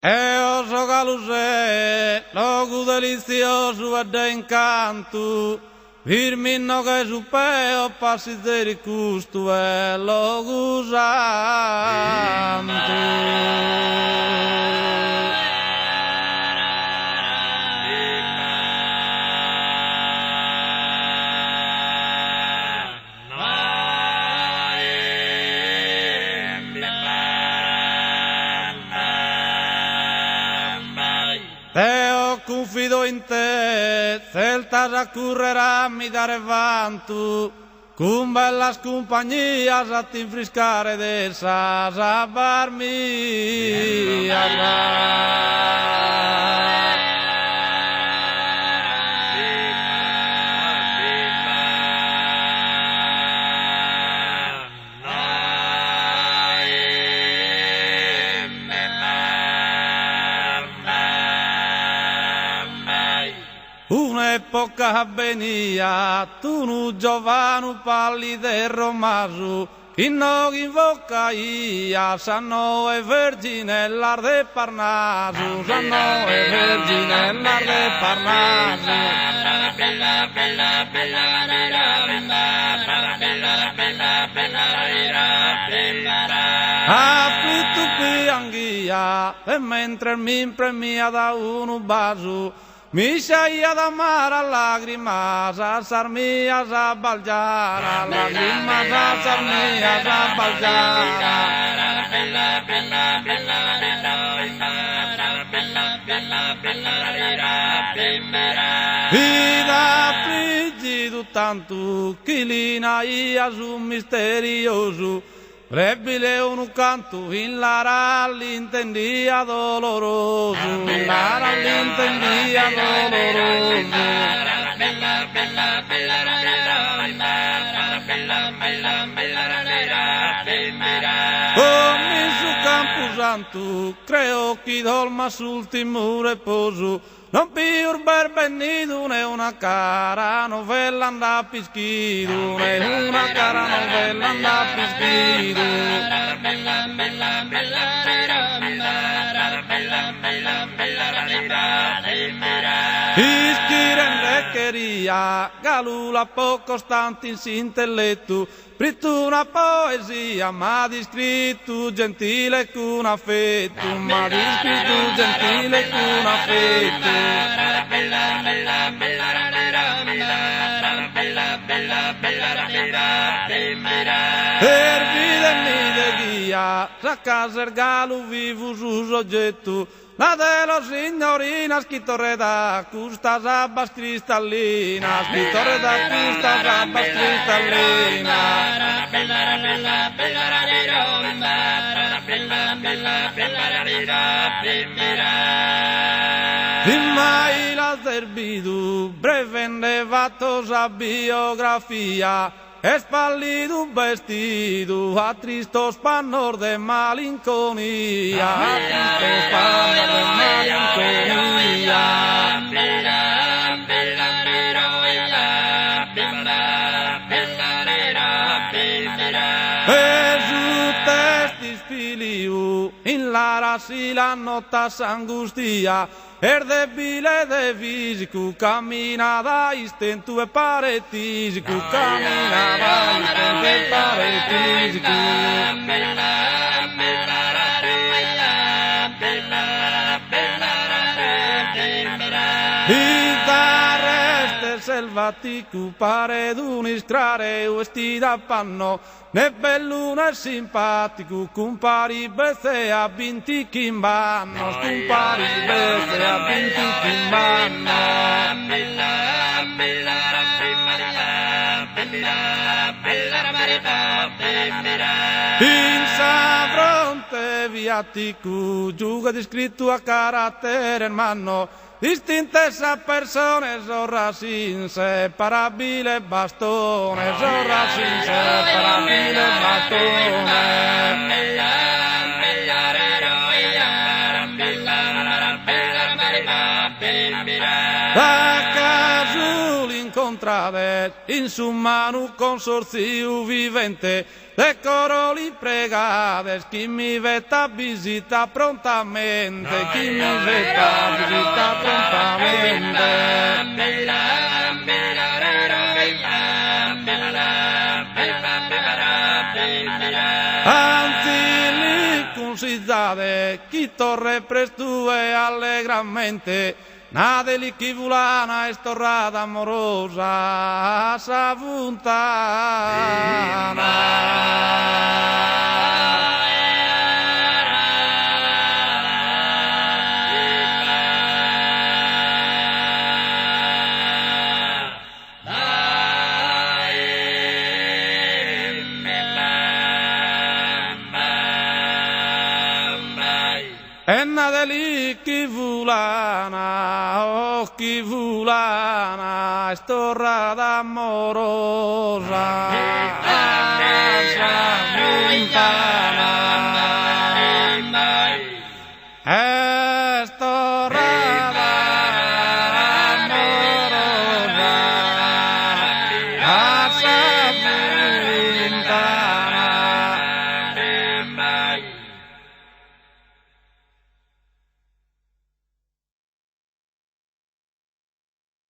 oso galuse, logo delicioso de encanto, firmino que supeo passi de custo é logo santo. Confido in te, celtas accurrerà mi dare vanto, con bellas compagnias a ti infriscare d'essas a barmi Un'epoca venia, tu nu giovanu pallido e romaso, chi non invoca ia, sanno e verginellar de Parnaso, sanno e verginellar de Parnaso. Bella, bella, bella, afflitto pianghia, e mentre mi premia da uno baso, mi sceia da mare a lacrimas, a sarmias a balgiara, lacrimas a sarmias a balgiara. Bella, bella, bella, vida frigido tanto, che lina ia su misterioso, Rebile un canto in lara all'intendia doloroso, in lara all'intendia doloroso. Bella, bella, bella, come su Camposanto, creo che dorma sul timore riposo, non più berbenido né una cara novella anda pischido, né una cara novella anda pischido. Bella, bella, bella, Ischiren reccheria, galula poco stante in s'intelletto, prittu una poesia, ma di scritto gentile con affetto, ma di scritto gentile con affetto. Bella, bella, bella, per vide mi de guia, a casa il galo vivo su soggetto, la dello signorina scrittore da custas abbas cristallina, scrittore da custas abbas cristallina. Bella, bella, bella, mai la servidu, breve nevatosa biografia, è spallido un vestito a tristo spannor de malinconia, a tristo spannor de malinconia. E su testi sfiliu, in lara si la nota s'angustia, er debile de fisico, cammina da istento e paretico, cammina da istento e paretico. Chitarreste selvatico, pare d'un iscrare vestita panno, ne bello ne simpatico, compari beste a binti chimbanno, compari beste a binti chimbanno. In sa fronte viatico, giuga di scritto a carattere hermano, distinte a persone, sorrasi inseparabile bastone, sorrasi inseparabile bastone. Da caso l'incontra ciudades, in su manu consorcio vivente, de coroli pregades, chi mi veta visita prontamente, chi mi veta visita prontamente. Anzi, mi considate, chi torre prestue allegramente, nade li chi vulana estorrada amorosa, savuntana. Enna deli chi vulana, oh chi vulana, estorrada amorosa, savuntana.